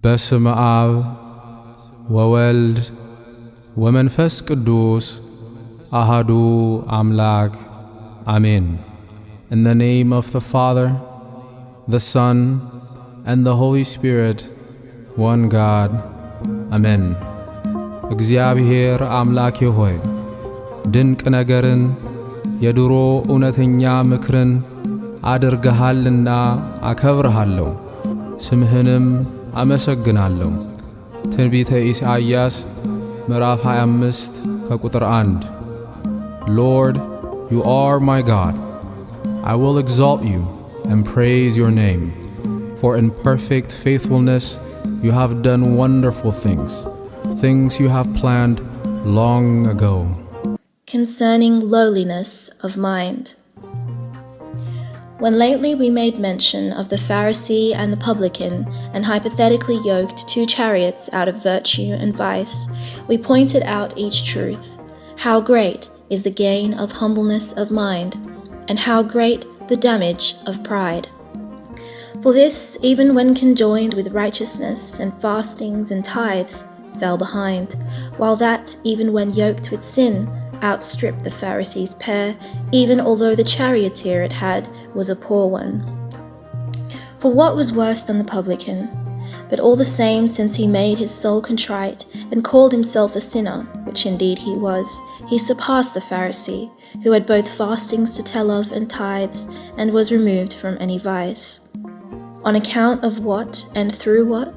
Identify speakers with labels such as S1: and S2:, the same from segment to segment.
S1: በስመ አብ ወወልድ ወመንፈስ ቅዱስ አሐዱ አምላክ አሜን። In the name of the Father, the Son, and the Holy Spirit, one God. Amen. እግዚአብሔር አምላኬ ሆይ ድንቅ ነገርን የድሮ እውነተኛ ምክርን አድርገሃልና አከብርሃለሁ፣ ስምህንም አመሰግናለሁ። ትንቢተ ኢሳይያስ ምዕራፍ 25 ከቁጥር 1 Lord, you are my God. I will exalt you and praise your name, for in perfect faithfulness you have done wonderful things you have planned long ago.
S2: Concerning lowliness of mind. When lately we made mention of the Pharisee and the publican and hypothetically yoked two chariots out of virtue and vice, we pointed out each truth. How great is the gain of humbleness of mind, and how great the damage of pride. For this, even when conjoined with righteousness and fastings and tithes, fell behind, while that, even when yoked with sin, outstripped the Pharisee's pair, even although the charioteer it had was a poor one. For what was worse than the publican? But all the same, since he made his soul contrite and called himself a sinner, which indeed he was, he surpassed the Pharisee, who had both fastings to tell of and tithes, and was removed from any vice. On account of what and through what?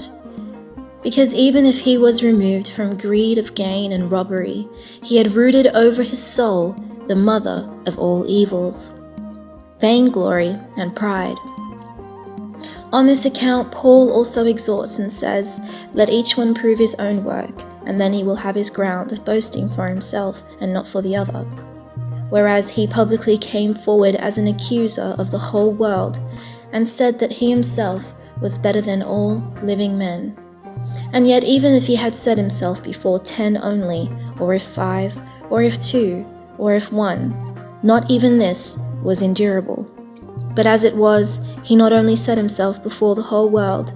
S2: Because even if he was removed from greed of gain and robbery, he had rooted over his soul the mother of all evils, vainglory and pride. On this account, Paul also exhorts and says, "Let each one prove his own work, and then he will have his ground of boasting for himself and not for the other." Whereas he publicly came forward as an accuser of the whole world, and said that he himself was better than all living men. And yet even if he had said himself before 10 only, or if 5, or if 2, or if 1, not even this was endurable. But as it was, he not only said himself before the whole world,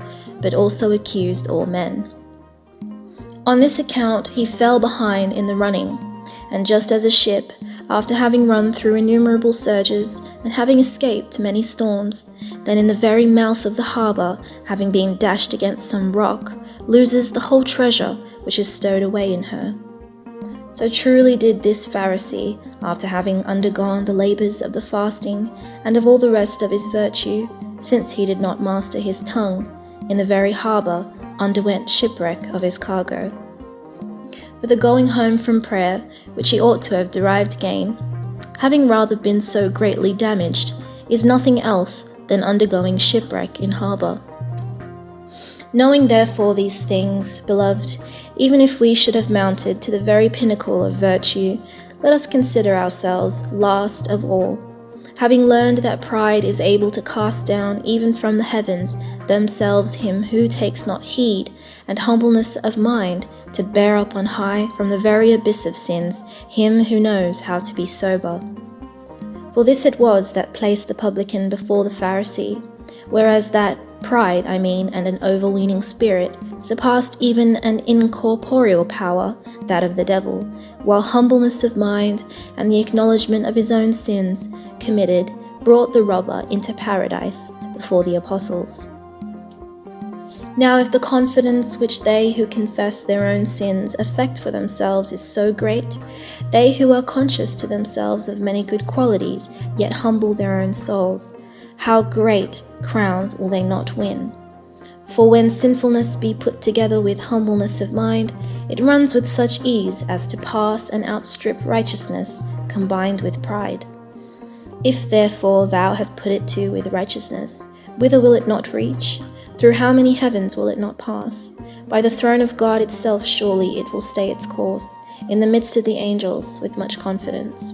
S2: but also accused all men. On this account he fell behind in the running, and just as a ship, after having run through innumerable surges, and having escaped many storms, then in the very mouth of the harbour, having been dashed against some rock, loses the whole treasure which is stowed away in her. So truly did this Pharisee, after having undergone the labours of the fasting, and of all the rest of his virtue, since he did not master his tongue, in the very harbour underwent shipwreck of his cargo. For the going home from prayer, which he ought to have derived gain, having rather been so greatly damaged, is nothing else than undergoing shipwreck in harbour. Knowing therefore these things, beloved, even if we should have mounted to the very pinnacle of virtue, let us consider ourselves last of all, having learned that pride is able to cast down even from the heavens themselves him who takes not heed, and humbleness of mind to bear up on high from the very abyss of sins him who knows how to be sober. For this it was that placed the publican before the Pharisee, whereas that pride, and an overweening spirit, surpassed even an incorporeal power, that of the devil, while humbleness of mind and the acknowledgement of his own sins committed brought the robber into paradise before the apostles. Now if the confidence which they who confess their own sins affect for themselves is so great, they who are conscious to themselves of many good qualities yet humble their own souls, how great crowns will they not win? For when sinfulness be put together with humbleness of mind, it runs with such ease as to pass and outstrip righteousness combined with pride. If therefore thou have put it to with righteousness, whither will it not reach? Through how many heavens will it not pass? By the throne of God itself surely it will stay its course, in the midst of the angels with much confidence.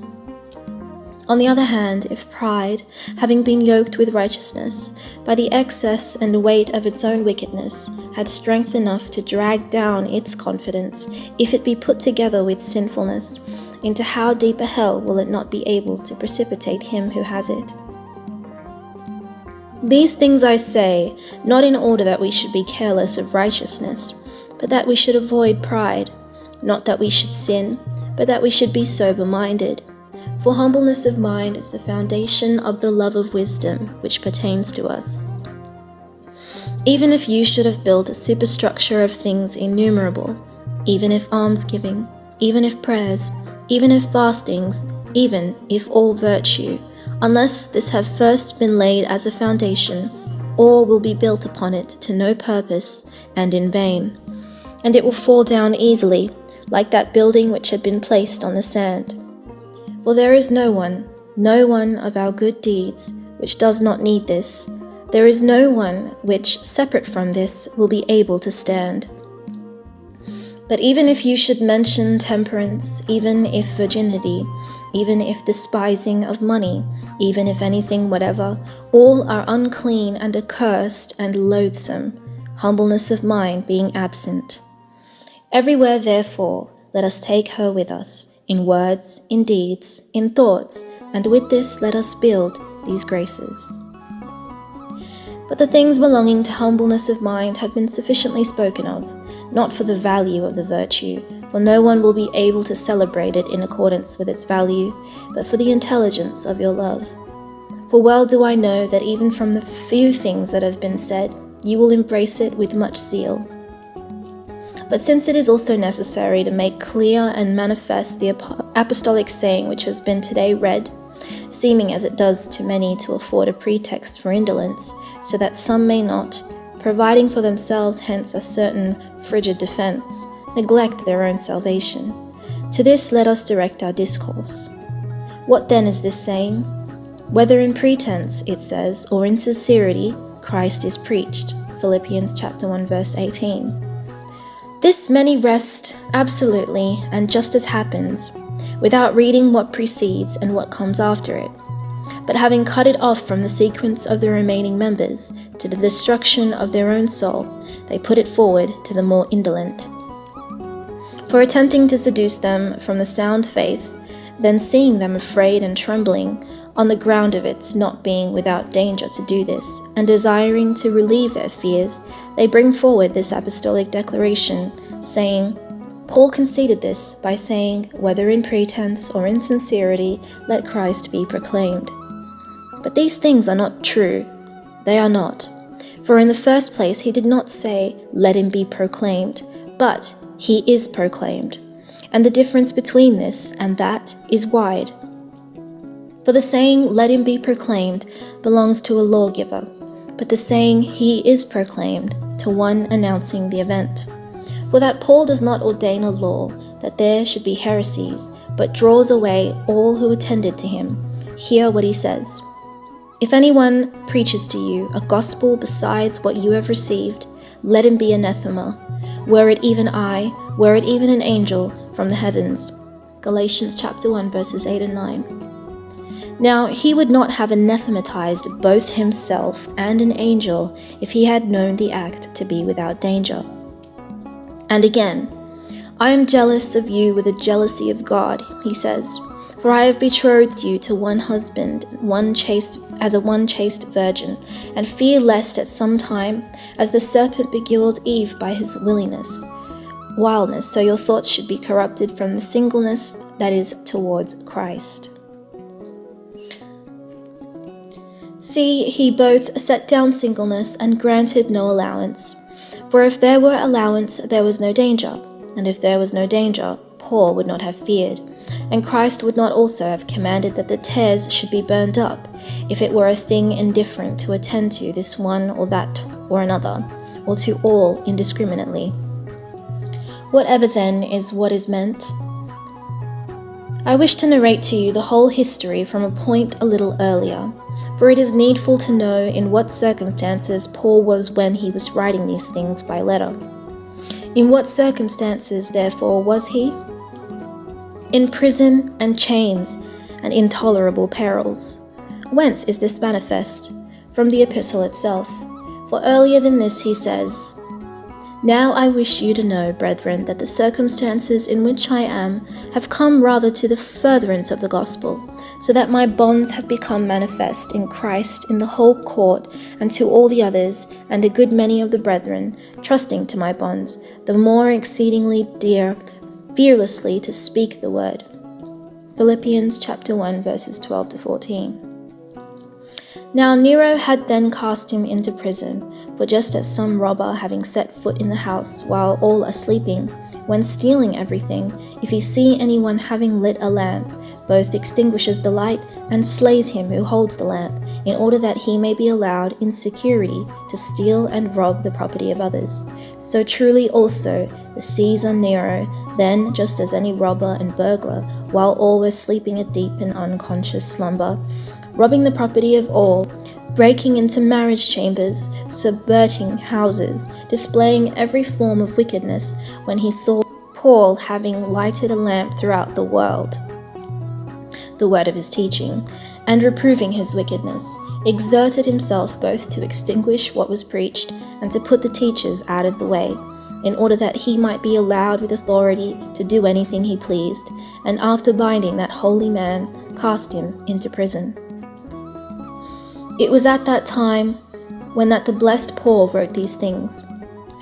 S2: On the other hand, if pride, having been yoked with righteousness, by the excess and weight of its own wickedness, had strength enough to drag down its confidence, if it be put together with sinfulness, into how deep a hell will it not be able to precipitate him who has it? These things I say, not in order that we should be careless of righteousness, but that we should avoid pride, not that we should sin, but that we should be sober-minded. For humbleness of mind is the foundation of the love of wisdom which pertains to us. Even if you should have built a superstructure of things innumerable, even if almsgiving, even if prayers, even if fastings, even if all virtue, unless this have first been laid as a foundation, all will be built upon it to no purpose and in vain, and it will fall down easily, like that building which had been placed on the sand. For there is no one of our good deeds which does not need this. There is no one which, separate from this, will be able to stand. But even if you should mention temperance, even if virginity, even if despising of money, even if anything whatever, all are unclean and accursed and loathsome, humbleness of mind being absent. Everywhere, therefore, let us take her with us, in words, in deeds, in thoughts, and with this let us build these graces. But the things belonging to humbleness of mind have been sufficiently spoken of, not for the value of the virtue, for no one will be able to celebrate it in accordance with its value, but for the intelligence of your love. For well do I know that even from the few things that have been said, you will embrace it with much zeal. But since it is also necessary to make clear and manifest the apostolic saying which has been today read, seeming as it does to many to afford a pretext for indolence, so that some may not, providing for themselves hence a certain frigid defense, neglect their own salvation. To this let us direct our discourse. What then is this saying? Whether in pretense, it says, or in sincerity, Christ is preached. Philippians chapter 1 verse 18. This many rest absolutely, and just as happens, without reading what precedes and what comes after it, but having cut it off from the sequence of the remaining members, to the destruction of their own soul, they put it forward to the more indolent. For attempting to seduce them from the sound faith, then seeing them afraid and trembling, on the ground of its not being without danger to do this, and desiring to relieve their fears, they bring forward this apostolic declaration, saying, Paul conceded this by saying, whether in pretense or in sincerity, let Christ be proclaimed. But these things are not true. They are not. For in the first place he did not say, let him be proclaimed, but he is proclaimed. And the difference between this and that is wide. For the saying, let him be proclaimed, belongs to a lawgiver, but the saying, he is proclaimed, to one announcing the event. For that Paul does not ordain a law that there should be heresies, but draws away all who attended to him. Hear what he says. If anyone preaches to you a gospel besides what you have received, let him be anathema, were it even I, were it even an angel from the heavens. Galatians chapter 1 verses 8 and 9. Now he would not have anathematized both himself and an angel if he had known the act to be without danger. And again, I am jealous of you with the jealousy of God, he says, for I have betrothed you to one husband, as a one chaste virgin, and fear lest at some time, as the serpent beguiled Eve by his wildness, so your thoughts should be corrupted from the singleness that is towards Christ. See, he both set down singleness and granted no allowance. For if there were allowance, there was no danger, and if there was no danger, Paul would not have feared, and Christ would not also have commanded that the tares should be burned up, if it were a thing indifferent to attend to this one or that or another, or to all indiscriminately. Whatever then is what is meant? I wish to narrate to you the whole history from a point a little earlier, for it is needful to know in what circumstances Paul was when he was writing these things by letter. In what circumstances, therefore, was he? In prison and chains and intolerable perils. Whence is this manifest? From the epistle itself. For earlier than this he says, Now I wish you to know, brethren, that the circumstances in which I am have come rather to the furtherance of the gospel, so that my bonds have become manifest in Christ in the whole court and to all the others, and a good many of the brethren, trusting to my bonds, the more exceedingly dear, fearlessly to speak the word. Philippians chapter 1 verses 12 to 14. Now Nero had then cast him into prison, for just as some robber, having set foot in the house while all are sleeping, when stealing everything, if he see anyone having lit a lamp, both extinguishes the light and slays him who holds the lamp, in order that he may be allowed in security to steal and rob the property of others. So truly also the Caesar Nero, then just as any robber and burglar, while all were sleeping a deep and unconscious slumber, robbing the property of all, breaking into marriage chambers, subverting houses, displaying every form of wickedness, when he saw Paul having lighted a lamp throughout the world, the word of his teaching, and reproving his wickedness, exerted himself both to extinguish what was preached and to put the teachers out of the way, in order that he might be allowed with authority to do anything he pleased, and after binding that holy man, cast him into prison. It was at that time when that the blessed Paul wrote these things.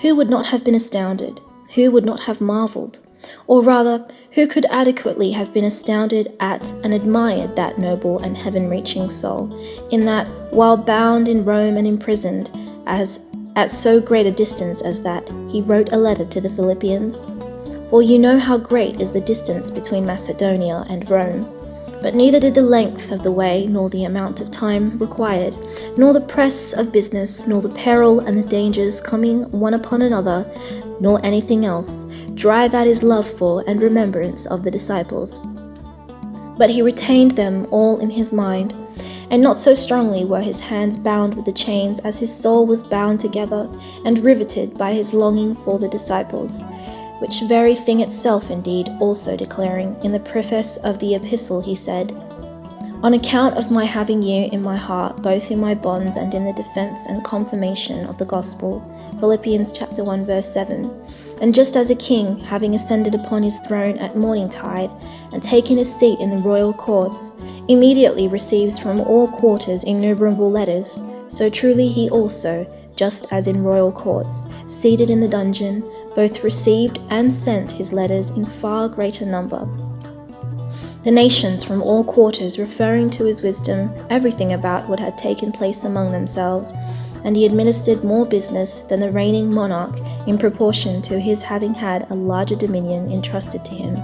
S2: Who would not have been astounded? Who would not have marveled? Or rather, who could adequately have been astounded at and admired that noble and heaven-reaching soul, in that, while bound in Rome and imprisoned, as at so great a distance as that, he wrote a letter to the Philippians? For you know how great is the distance between Macedonia and Rome. But neither did the length of the way, nor the amount of time required, nor the press of business, nor the peril and the dangers coming one upon another, nor anything else, drive out his love for and remembrance of the disciples. But he retained them all in his mind, and not so strongly were his hands bound with the chains as his soul was bound together and riveted by his longing for the disciples, which very thing itself indeed also declaring in the preface of the epistle he said, On account of my having you in my heart, both in my bonds and in the defense and confirmation of the gospel, Philippians chapter 1 verse 7, and just as a king, having ascended upon his throne at morning tide, and taken his seat in the royal courts, immediately receives from all quarters innumerable letters, so truly he also, just as in royal courts, seated in the dungeon, both received and sent his letters in far greater number. The nations from all quarters referring to his wisdom, everything about what had taken place among themselves, and he administered more business than the reigning monarch in proportion to his having had a larger dominion entrusted to him.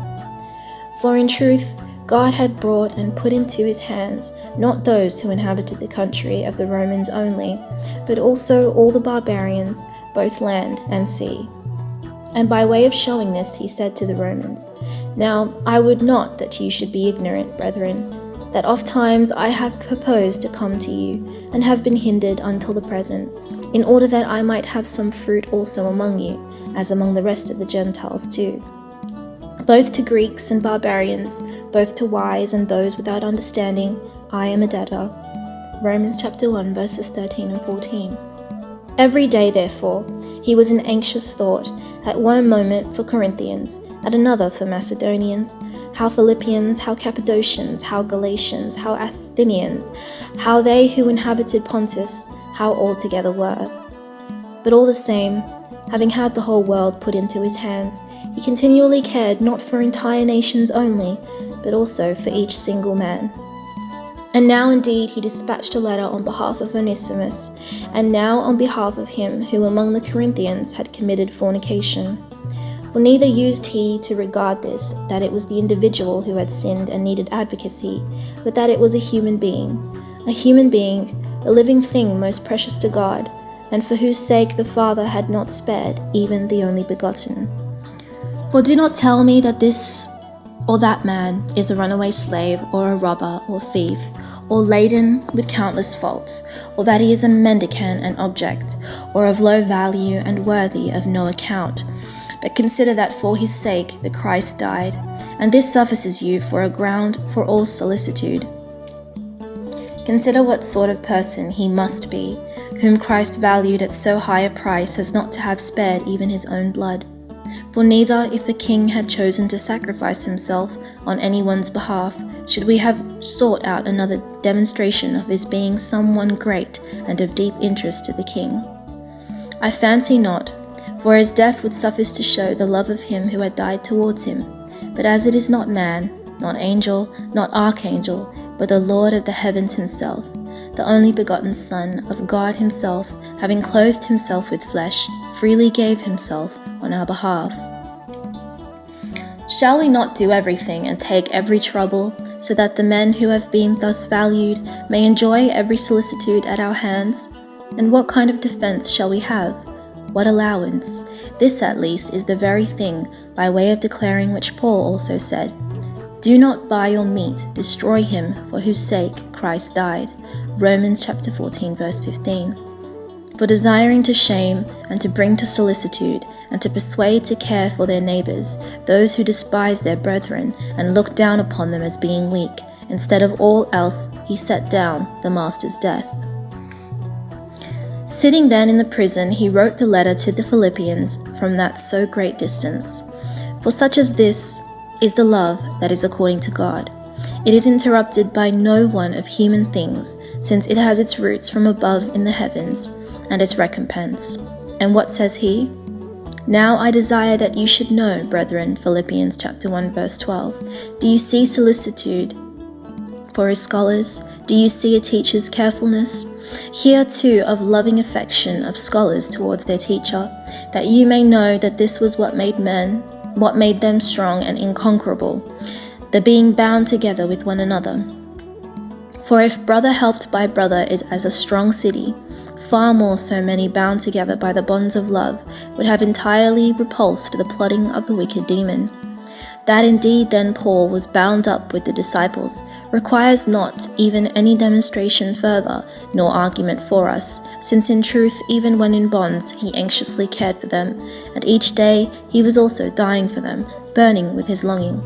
S2: For in truth, God had brought and put into his hands not those who inhabited the country of the Romans only, but also all the barbarians, both land and sea. And by way of showing this, he said to the Romans, Now I would not that you should be ignorant, brethren, that oft times I have purposed to come to you, and have been hindered until the present, in order that I might have some fruit also among you, as among the rest of the Gentiles too. Both to Greeks and barbarians, both to wise and those without understanding, I am a debtor. Romans chapter 1 verses 13 and 14. Every day, therefore, he was in anxious thought, at one moment for Corinthians, at another for Macedonians, how Philippians, how Cappadocians, how Galatians, how Athenians, how they who inhabited Pontus, how all together were. But all the same, having had the whole world put into his hands, he continually cared not for entire nations only, but also for each single man. And now indeed he dispatched a letter on behalf of Onesimus, and now on behalf of him who among the Corinthians had committed fornication. For neither used he to regard this, that it was the individual who had sinned and needed advocacy, but that it was a human being, a living thing most precious to God, and for whose sake the Father had not spared even the only begotten. For do not tell me that this or that man is a runaway slave, or a robber, or thief, or laden with countless faults, or that he is a mendicant and object, or of low value and worthy of no account. But consider that for his sake the Christ died, and this suffices you for a ground for all solicitude. Consider what sort of person he must be, whom Christ valued at so high a price as not to have spared even his own blood. For neither, if the king had chosen to sacrifice himself on anyone's behalf, should we have sought out another demonstration of his being someone great and of deep interest to the king? I fancy not, for his death would suffice to show the love of him who had died towards him. But as it is not man, not angel, not archangel, but the Lord of the heavens himself, the only begotten Son of God himself, having clothed himself with flesh, freely gave himself on our behalf. Shall we not do everything and take every trouble, so that the men who have been thus valued may enjoy every solicitude at our hands? And what kind of defense shall we have? What allowance? This at least is the very thing by way of declaring which Paul also said, "Do not buy your meat, destroy him for whose sake Christ died." Romans chapter 14 verse 15. For desiring to shame and to bring to solicitude and to persuade to care for their neighbors, those who despise their brethren and look down upon them as being weak, instead of all else he set down the master's death. Sitting then in the prison, he wrote the letter to the Philippians from that so great distance. For such as this is the love that is according to God. It is interrupted by no one of human things, since it has its roots from above in the heavens, and its recompense. And what says he? Now I desire that you should know, brethren, Philippians chapter 1 verse 12. Do you see solicitude for his scholars? Do you see a teacher's carefulness? Hear too of loving affection of scholars towards their teacher, that you may know that this was what made them strong and inconquerable, the being bound together with one another. For if brother helped by brother is as a strong city, far more so many bound together by the bonds of love would have entirely repulsed the plotting of the wicked demon. That indeed then Paul was bound up with the disciples requires not even any demonstration further, nor argument for us, since in truth even when in bonds he anxiously cared for them, and each day he was also dying for them, burning with his longing.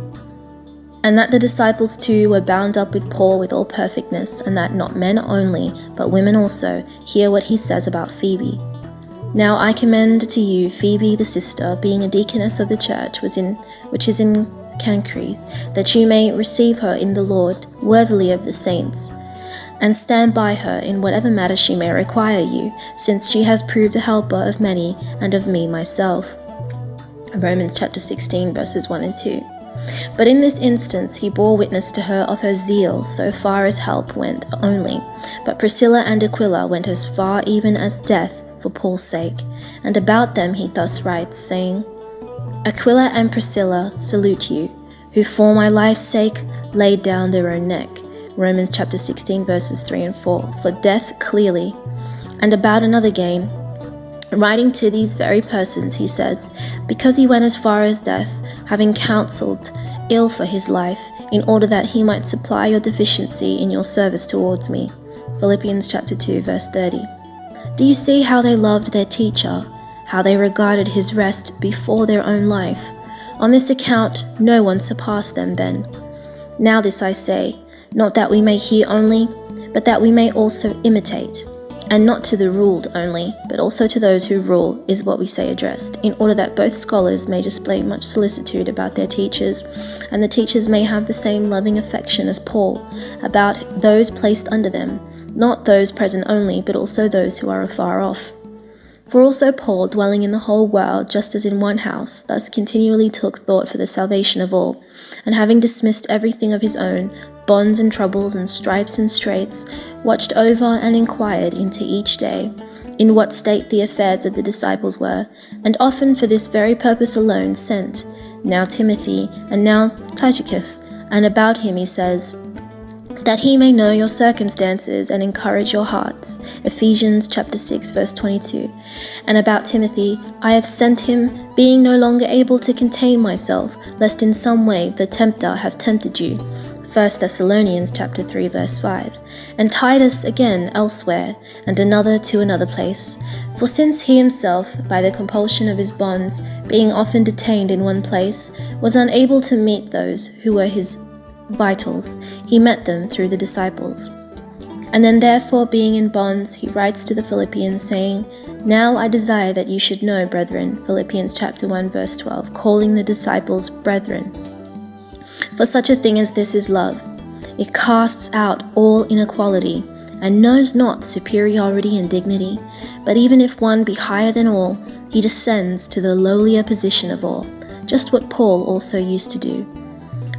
S2: And that the disciples too were bound up with Paul with all perfectness, and that not men only, but women also, hear what he says about Phoebe. Now I commend to you Phoebe the sister, being a deaconess of the church which is in Cenchreae, that you may receive her in the Lord, worthily of the saints, and stand by her in whatever matter she may require you, since she has proved a helper of many and of me myself. Romans chapter 16 verses 1 and 2. But in this instance he bore witness to her of her zeal so far as help went only, but Priscilla and Aquila went as far even as death for Paul's sake. And about them he thus writes, saying, Aquila and Priscilla salute you, who for my life's sake laid down their own neck. Romans chapter 16 verses 3 and 4, for death clearly. And about another gain, writing to these very persons, he says, because he went as far as death, having counseled ill for his life, in order that he might supply your deficiency in your service towards me. Philippians chapter 2 verse 30. Do you see how they loved their teacher, how they regarded his rest before their own life? On this account no one surpassed them then. Now this I say, not that we may hear only, but that we may also imitate. And not to the ruled only, but also to those who rule, is what we say addressed, in order that both scholars may display much solicitude about their teachers, and the teachers may have the same loving affection as Paul about those placed under them, not those present only, but also those who are afar off. For also Paul, dwelling in the whole world, just as in one house, thus continually took thought for the salvation of all, and having dismissed everything of his own, bonds and troubles and stripes and straits, watched over and inquired into each day, in what state the affairs of the disciples were, and often for this very purpose alone sent, now Timothy, and now Tychicus, and about him he says, that he may know your circumstances and encourage your hearts. Ephesians chapter 6 verse 22. And about Timothy, I have sent him, being no longer able to contain myself, lest in some way the tempter have tempted you. 1 Thessalonians chapter 3 verse 5. And Titus again elsewhere, and another to another place. For since he himself, by the compulsion of his bonds, being often detained in one place, was unable to meet those who were his vitals, he met them through the disciples. And then therefore being in bonds, he writes to the Philippians, saying, Now I desire that you should know, brethren, Philippians chapter 1 verse 12, calling the disciples brethren. For such a thing as this is love, It casts out all inequality, and knows not superiority and dignity. But even if one be higher than all, he descends to the lowlier position of all, just what Paul also used to do.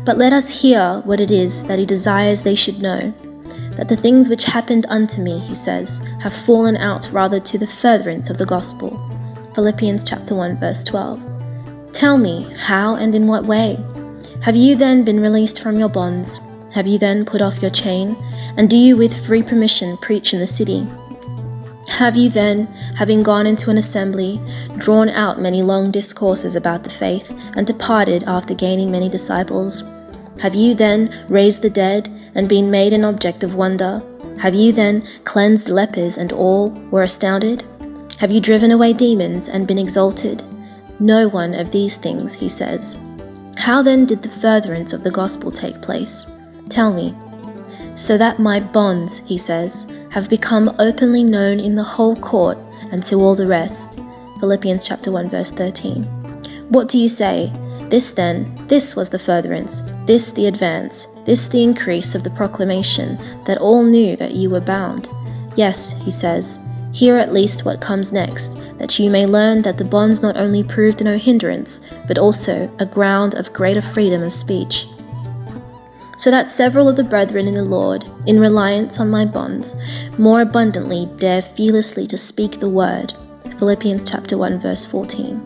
S2: But let us hear what it is that he desires they should know, that the things which happened unto me, he says, have fallen out rather to the furtherance of the gospel. Philippians chapter 1, verse 12. Tell me, how and in what way? Have you then been released from your bonds? Have you then put off your chain? And do you with free permission preach in the city? Have you then, having gone into an assembly, drawn out many long discourses about the faith, and departed after gaining many disciples? Have you then raised the dead, and been made an object of wonder? Have you then cleansed lepers, and all were astounded? Have you driven away demons, and been exalted? No one of these things, he says. How then did the furtherance of the gospel take place? Tell me. So that my bonds, he says, have become openly known in the whole court and to all the rest. Philippians chapter 1, verse 13. What do you say? This then, this was the furtherance, this the advance, this the increase of the proclamation, that all knew that you were bound. Yes, he says, hear at least what comes next, that you may learn that the bonds not only proved no hindrance, but also a ground of greater freedom of speech. So that several of the brethren in the Lord, in reliance on my bonds, more abundantly dare fearlessly to speak the word. Philippians chapter 1, verse 14.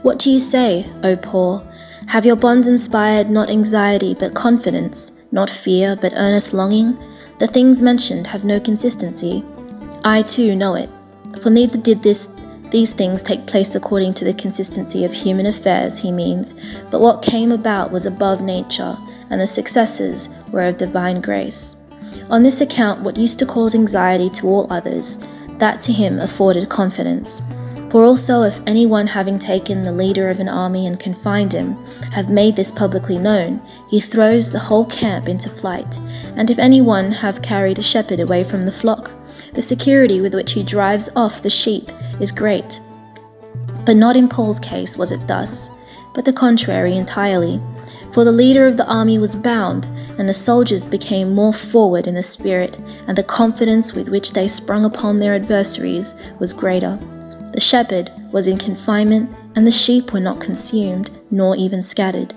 S2: What do you say, O Paul? Have your bonds inspired not anxiety but confidence, not fear but earnest longing? The things mentioned have no consistency. I too know it, for neither did these things take place according to the consistency of human affairs, he means, but what came about was above nature, and the successes were of divine grace. On this account, what used to cause anxiety to all others, that to him afforded confidence. For also if anyone having taken the leader of an army and confined him, have made this publicly known, he throws the whole camp into flight. And if anyone have carried a shepherd away from the flock, the security with which he drives off the sheep is great. But not in Paul's case was it thus, but the contrary entirely. For the leader of the army was bound, and the soldiers became more forward in the spirit, and the confidence with which they sprung upon their adversaries was greater. The shepherd was in confinement, and the sheep were not consumed, nor even scattered.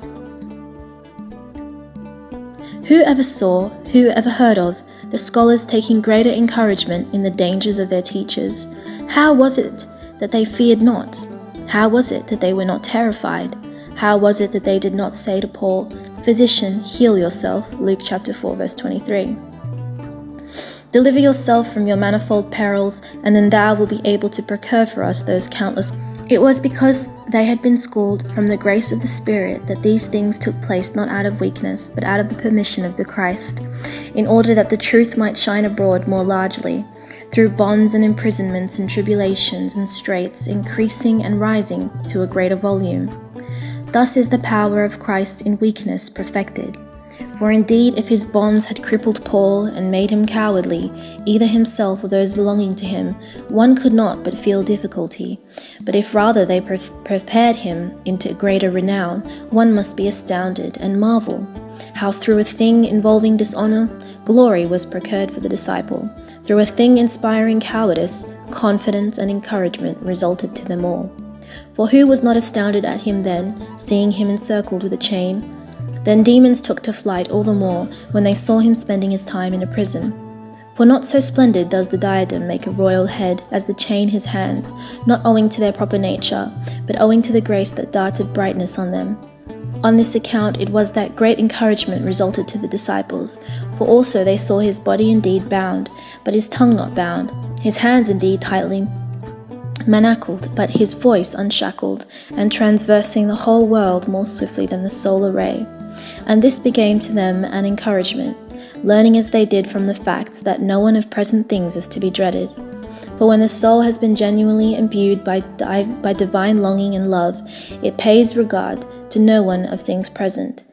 S2: Who ever saw, who ever heard of, the scholars taking greater encouragement in the dangers of their teachers? How was it that they feared not? How was it that they were not terrified? How was it that they did not say to Paul, Physician, heal yourself, Luke chapter 4, verse 23. Deliver yourself from your manifold perils, and then thou wilt be able to procure for us those countless. It was because they had been schooled from the grace of the Spirit that these things took place not out of weakness, but out of the permission of the Christ, in order that the truth might shine abroad more largely, through bonds and imprisonments and tribulations and straits, increasing and rising to a greater volume. Thus is the power of Christ in weakness perfected. For indeed, if his bonds had crippled Paul and made him cowardly, either himself or those belonging to him, one could not but feel difficulty. But if rather they prepared him into greater renown, one must be astounded and marvel, how through a thing involving dishonor, glory was procured for the disciple. Through a thing inspiring cowardice, confidence and encouragement resulted to them all. For who was not astounded at him then, seeing him encircled with a chain? Then demons took to flight all the more when they saw him spending his time in a prison. For not so splendid does the diadem make a royal head as the chain his hands, not owing to their proper nature, but owing to the grace that darted brightness on them. On this account it was that great encouragement resulted to the disciples, for also they saw his body indeed bound, but his tongue not bound, his hands indeed tightly manacled, but his voice unshackled, and transversing the whole world more swiftly than the solar ray. And this became to them an encouragement, learning as they did from the facts that no one of present things is to be dreaded. For when the soul has been genuinely imbued by divine longing and love, it pays regard to no one of things present.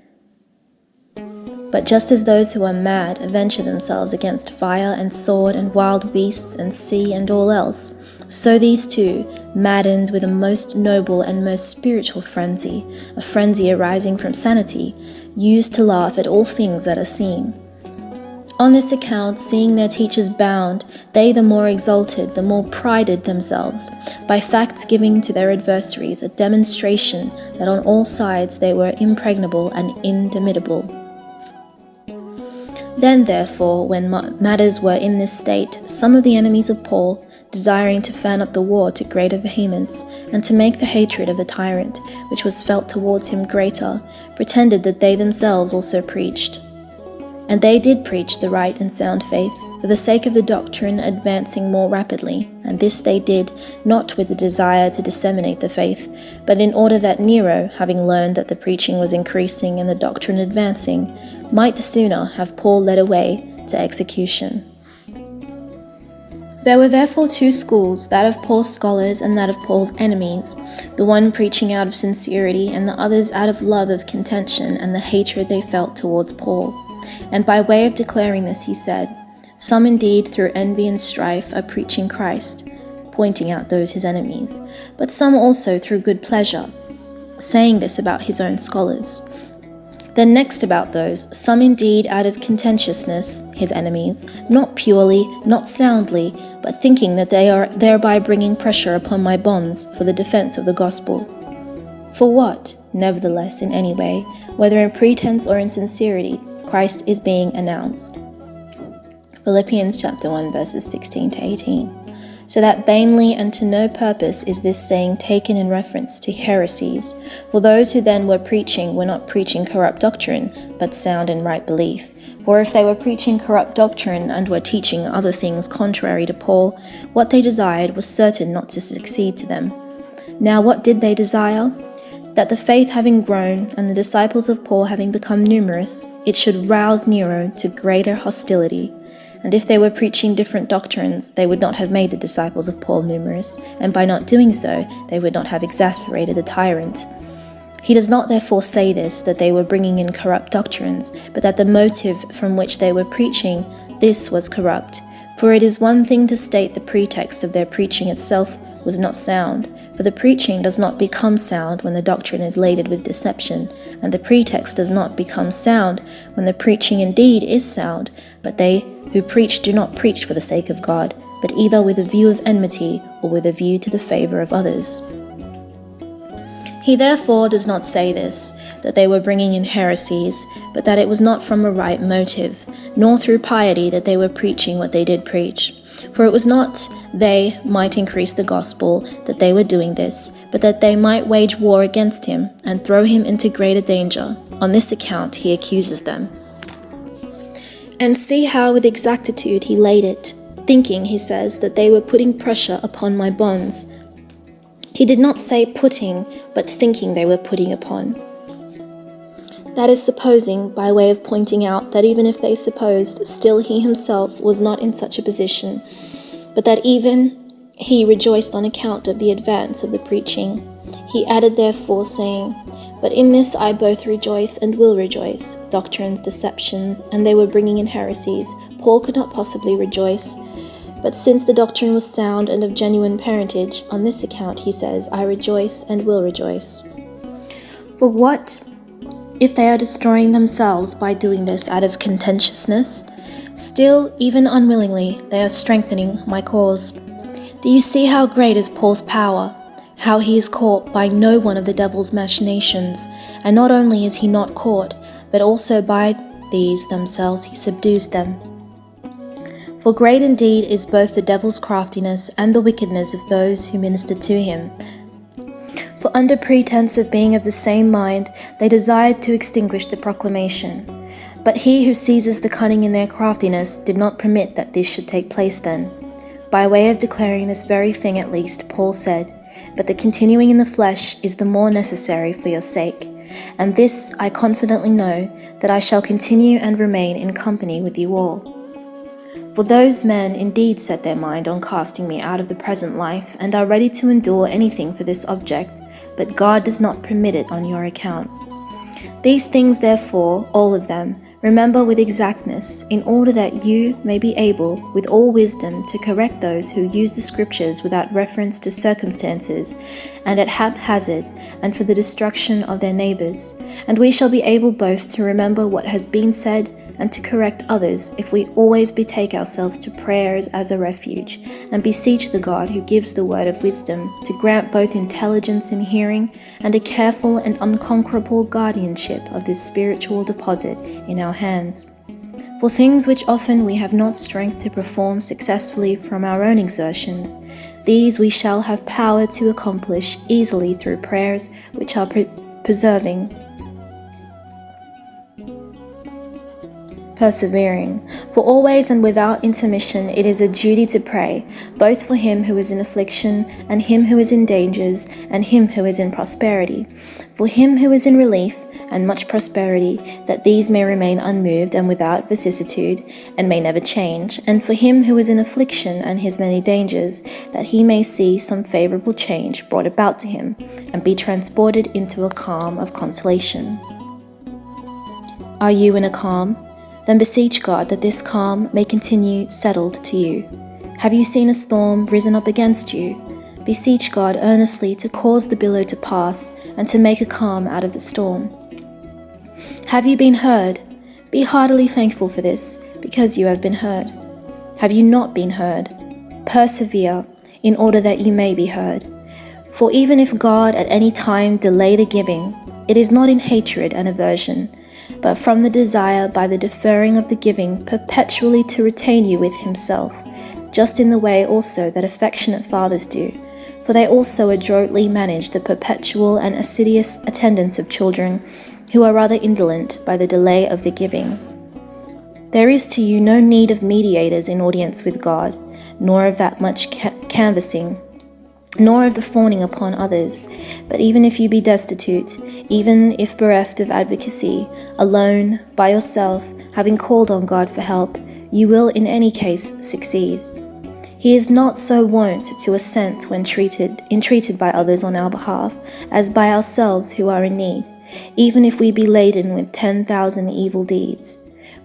S2: But just as those who are mad adventure themselves against fire and sword and wild beasts and sea and all else, so these two, maddened with a most noble and most spiritual frenzy, a frenzy arising from sanity, used to laugh at all things that are seen. On this account, seeing their teachers bound, they the more exalted, the more prided themselves, by facts giving to their adversaries a demonstration that on all sides they were impregnable and indomitable. Then therefore, when matters were in this state, some of the enemies of Paul, desiring to fan up the war to greater vehemence, and to make the hatred of the tyrant, which was felt towards him greater, pretended that they themselves also preached. And they did preach the right and sound faith, for the sake of the doctrine advancing more rapidly, and this they did, not with the desire to disseminate the faith, but in order that Nero, having learned that the preaching was increasing and the doctrine advancing, might the sooner have Paul led away to execution. There were therefore two schools, that of Paul's scholars and that of Paul's enemies, the one preaching out of sincerity, and the others out of love of contention and the hatred they felt towards Paul. And by way of declaring this, he said, "Some indeed through envy and strife are preaching Christ," pointing out those his enemies, "but some also through good pleasure," saying this about his own scholars. Then next about those, some indeed out of contentiousness, his enemies, not purely, not soundly, but thinking that they are thereby bringing pressure upon my bonds for the defense of the gospel. For what, nevertheless, in any way, whether in pretense or in sincerity, Christ is being announced. Philippians chapter 1 verses 16 to 18. So that vainly and to no purpose is this saying taken in reference to heresies, for those who then were not preaching corrupt doctrine, but sound and right belief. For if they were preaching corrupt doctrine and were teaching other things contrary to Paul, what they desired was certain not to succeed to them. Now what did they desire? That the faith having grown, and the disciples of Paul having become numerous, it should rouse Nero to greater hostility. And if they were preaching different doctrines, they would not have made the disciples of Paul numerous, and by not doing so, they would not have exasperated the tyrant. He does not therefore say this, that they were bringing in corrupt doctrines, but that the motive from which they were preaching, this was corrupt. For it is one thing to state the pretext of their preaching itself was not sound, for the preaching does not become sound when the doctrine is laden with deception, and the pretext does not become sound when the preaching indeed is sound, but they who preach do not preach for the sake of God, but either with a view of enmity or with a view to the favor of others. He therefore does not say this, that they were bringing in heresies, but that it was not from a right motive, nor through piety that they were preaching what they did preach. For it was not they might increase the gospel that they were doing this, but that they might wage war against him and throw him into greater danger. On this account he accuses them. And see how with exactitude he laid it, thinking, he says, that they were putting pressure upon my bonds. He did not say putting, but thinking they were putting upon. That is supposing, by way of pointing out that even if they supposed, still he himself was not in such a position, but that even he rejoiced on account of the advance of the preaching. He added therefore, saying, "But in this I both rejoice and will rejoice," doctrines, deceptions, and they were bringing in heresies. Paul could not possibly rejoice. But since the doctrine was sound and of genuine parentage, on this account, he says, "I rejoice and will rejoice." For what if they are destroying themselves by doing this out of contentiousness? Still, even unwillingly, they are strengthening my cause. Do you see how great is Paul's power? How he is caught by no one of the devil's machinations, and not only is he not caught, but also by these themselves he subdues them. For great indeed is both the devil's craftiness and the wickedness of those who minister to him. For under pretense of being of the same mind, they desired to extinguish the proclamation. But he who seizes the cunning in their craftiness did not permit that this should take place then. By way of declaring this very thing at least, Paul said, "But the continuing in the flesh is the more necessary for your sake. And this I confidently know, that I shall continue and remain in company with you all. For those men indeed set their mind on casting me out of the present life, and are ready to endure anything for this object, but God does not permit it on your account. These things therefore, all of them, remember with exactness, in order that you may be able, with all wisdom, to correct those who use the Scriptures without reference to circumstances, and at haphazard, and for the destruction of their neighbors. And we shall be able both to remember what has been said, and to correct others if we always betake ourselves to prayers as a refuge, and beseech the God who gives the word of wisdom to grant both intelligence in hearing and a careful and unconquerable guardianship of this spiritual deposit in our hands. For things which often we have not strength to perform successfully from our own exertions, these we shall have power to accomplish easily through prayers which are persevering. For always and without intermission it is a duty to pray, both for him who is in affliction, and him who is in dangers, and him who is in prosperity, for him who is in relief and much prosperity, that these may remain unmoved and without vicissitude, and may never change, and for him who is in affliction and his many dangers, that he may see some favourable change brought about to him, and be transported into a calm of consolation. Are you in a calm? Then beseech God that this calm may continue settled to you. Have you seen a storm risen up against you? Beseech God earnestly to cause the billow to pass, and to make a calm out of the storm. Have you been heard? Be heartily thankful for this, because you have been heard. Have you not been heard? Persevere, in order that you may be heard. For even if God at any time delay the giving, it is not in hatred and aversion, but from the desire by the deferring of the giving perpetually to retain you with himself, just in the way also that affectionate fathers do, for they also adroitly manage the perpetual and assiduous attendance of children, who are rather indolent by the delay of the giving. There is to you no need of mediators in audience with God, nor of that much canvassing, nor of the fawning upon others, but even if you be destitute, even if bereft of advocacy, alone, by yourself, having called on God for help, you will in any case succeed. He is not so wont to assent when entreated by others on our behalf, as by ourselves who are in need, even if we be laden with 10,000 evil deeds.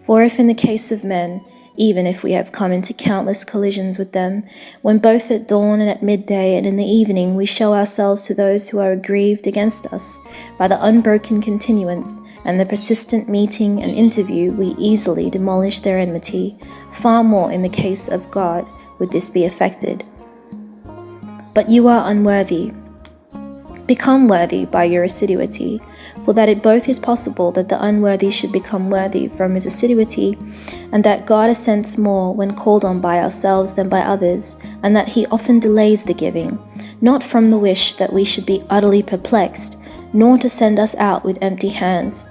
S2: For if in the case of men, even if we have come into countless collisions with them, when both at dawn and at midday and in the evening we show ourselves to those who are aggrieved against us, by the unbroken continuance and the persistent meeting and interview we easily demolish their enmity, far more in the case of God would this be effected. But you are unworthy. Become worthy by your assiduity, for that it both is possible that the unworthy should become worthy from his assiduity, and that God assents more when called on by ourselves than by others, and that he often delays the giving, not from the wish that we should be utterly perplexed, nor to send us out with empty hands,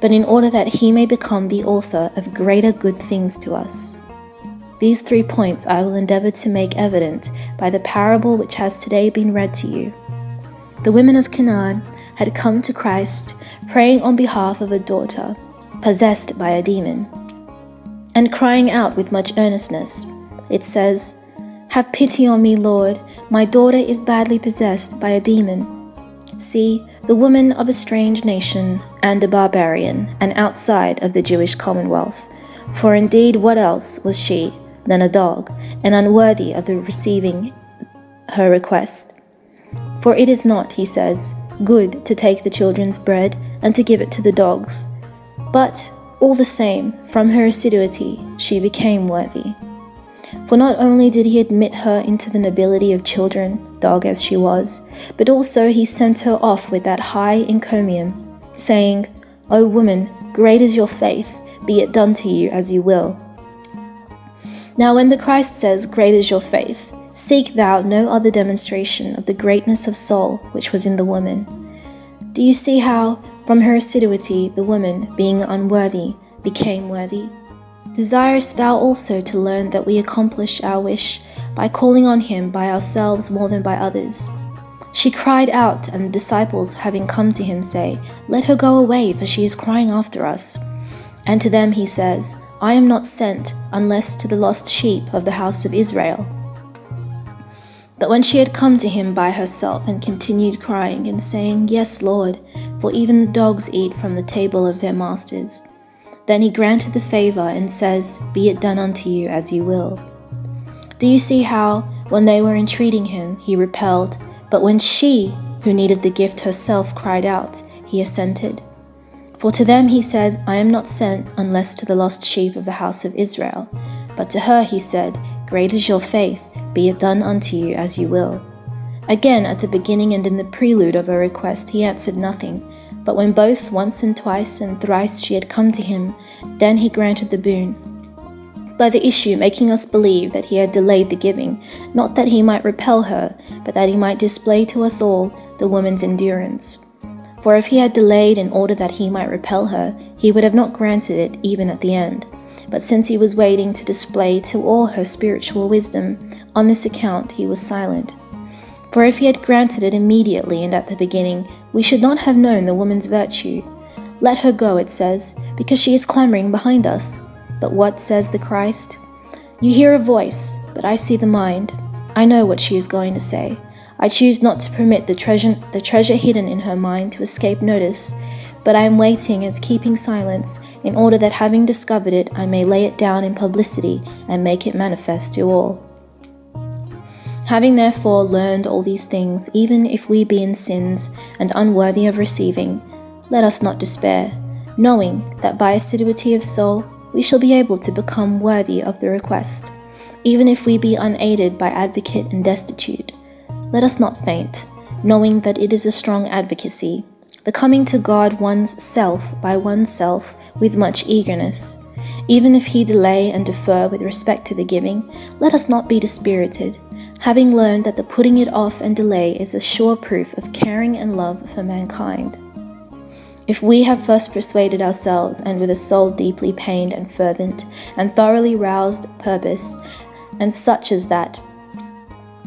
S2: but in order that he may become the author of greater good things to us. These 3 points I will endeavour to make evident by the parable which has today been read to you. The women of Canaan had come to Christ, praying on behalf of a daughter, possessed by a demon, and crying out with much earnestness. It says, "Have pity on me, Lord, my daughter is badly possessed by a demon." See, the woman of a strange nation, and a barbarian, and outside of the Jewish commonwealth. For indeed what else was she than a dog, and unworthy of the receiving her request? For it is not, he says, good to take the children's bread and to give it to the dogs. But, all the same, from her assiduity, she became worthy. For not only did he admit her into the nobility of children, dog as she was, but also he sent her off with that high encomium, saying, "O woman, great is your faith, be it done to you as you will." Now when the Christ says, "Great is your faith," seek thou no other demonstration of the greatness of soul which was in the woman. Do you see how, from her assiduity, the woman, being unworthy, became worthy? Desirest thou also to learn that we accomplish our wish by calling on him by ourselves more than by others? She cried out, and the disciples, having come to him, say, "Let her go away, for she is crying after us." And to them he says, "I am not sent, unless to the lost sheep of the house of Israel." But when she had come to him by herself, and continued crying and saying, "Yes, Lord, for even the dogs eat from the table of their masters," then he granted the favour and says, "Be it done unto you as you will." Do you see how, when they were entreating him, he repelled, but when she, who needed the gift herself, cried out, he assented? For to them he says, I am not sent unless to the lost sheep of the house of Israel. But to her he said, Great is your faith, be it done unto you as you will. Again, at the beginning and in the prelude of her request, he answered nothing. But when both once and twice and thrice she had come to him, then he granted the boon. By the issue, making us believe that he had delayed the giving, not that he might repel her, but that he might display to us all the woman's endurance. For if he had delayed in order that he might repel her, he would have not granted it even at the end. But since he was waiting to display to all her spiritual wisdom, on this account he was silent. For if he had granted it immediately and at the beginning, we should not have known the woman's virtue. Let her go, it says, because she is clamoring behind us. But what says the Christ? You hear a voice, but I see the mind. I know what she is going to say. I choose not to permit the treasure hidden in her mind to escape notice, but I am waiting and keeping silence, in order that having discovered it, I may lay it down in publicity and make it manifest to all. Having therefore learned all these things, even if we be in sins and unworthy of receiving, let us not despair, knowing that by assiduity of soul we shall be able to become worthy of the request, even if we be unaided by advocate and destitute. Let us not faint, knowing that it is a strong advocacy, the coming to God one's self by oneself with much eagerness. Even if he delay and defer with respect to the giving, let us not be dispirited, having learned that the putting it off and delay is a sure proof of caring and love for mankind. If we have first persuaded ourselves, and with a soul deeply pained and fervent, and thoroughly roused purpose, and such as that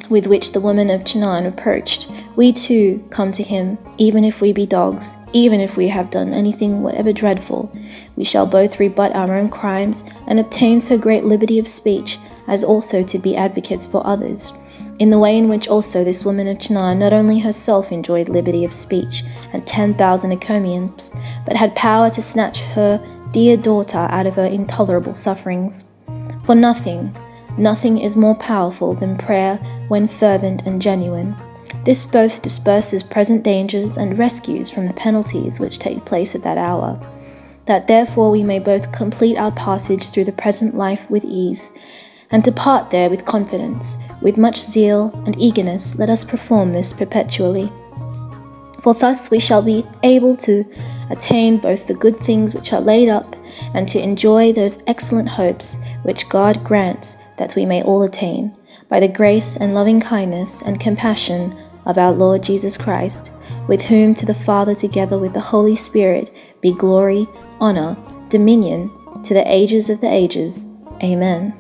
S2: with which the woman of Canaan approached, we too come to him, even if we be dogs, even if we have done anything whatever dreadful, we shall both rebut our own crimes, and obtain so great liberty of speech, as also to be advocates for others, in the way in which also this woman of Canaan not only herself enjoyed liberty of speech and 10,000 encomiums, but had power to snatch her dear daughter out of her intolerable sufferings. For nothing is more powerful than prayer when fervent and genuine. This both disperses present dangers and rescues from the penalties which take place at that hour, that therefore we may both complete our passage through the present life with ease, and depart there with confidence, with much zeal and eagerness. Let us perform this perpetually. For thus we shall be able to attain both the good things which are laid up, and to enjoy those excellent hopes which God grants that we may all attain, by the grace and loving kindness and compassion of our Lord Jesus Christ, with whom to the Father together with the Holy Spirit be glory, honor, dominion, to the ages of the ages. Amen.